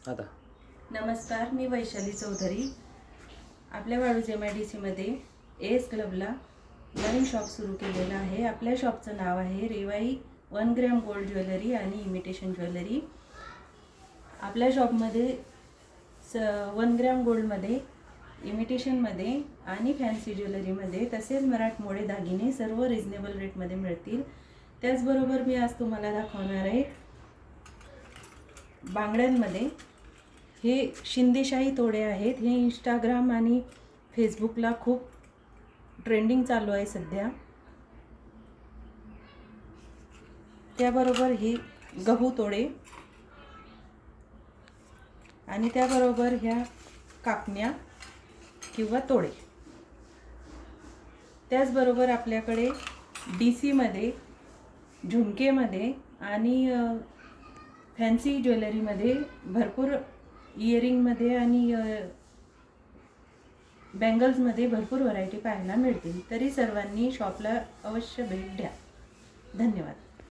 आता नमस्कार, मी वैशाली चौधरी. आपल्या वाळूज MIDCमध्ये एस क्लबला नवीन शॉप सुरू केलेलं आहे. आपल्या शॉपचं नाव आहे रेवाई 1 ग्रॅम गोल्ड ज्वेलरी आणि इमिटेशन ज्वेलरी. आपल्या शॉपमध्ये 1 ग्रॅम गोल्डमध्ये, इमिटेशनमध्ये आणि फॅन्सी ज्वेलरीमध्ये तसेच मराठमोळे दागिने सर्व रिजनेबल रेटमध्ये मिळतील. त्याचबरोबर मी आज तुम्हाला दाखवणार आहे बांगड्यांमध्ये. हे शिंदेशाही तोडे आहेत. हे इंस्टाग्राम आणि फेसबुकला खूप ट्रेंडिंग चालू आहे सध्या. त्याबरोबर ही गहू तोडे आणि त्याबरोबर ह्या कापण्या किंवा तोडे. त्याचबरोबर आपल्याकडे DC मध्ये, झुमकेमध्ये आणि फॅन्सी ज्वेलरीमध्ये भरपूर इयरिंगमध्ये आणि बँगल्समध्ये भरपूर व्हरायटी पाहायला मिळतील. तरी सर्वांनी शॉपला अवश्य भेट द्या. धन्यवाद.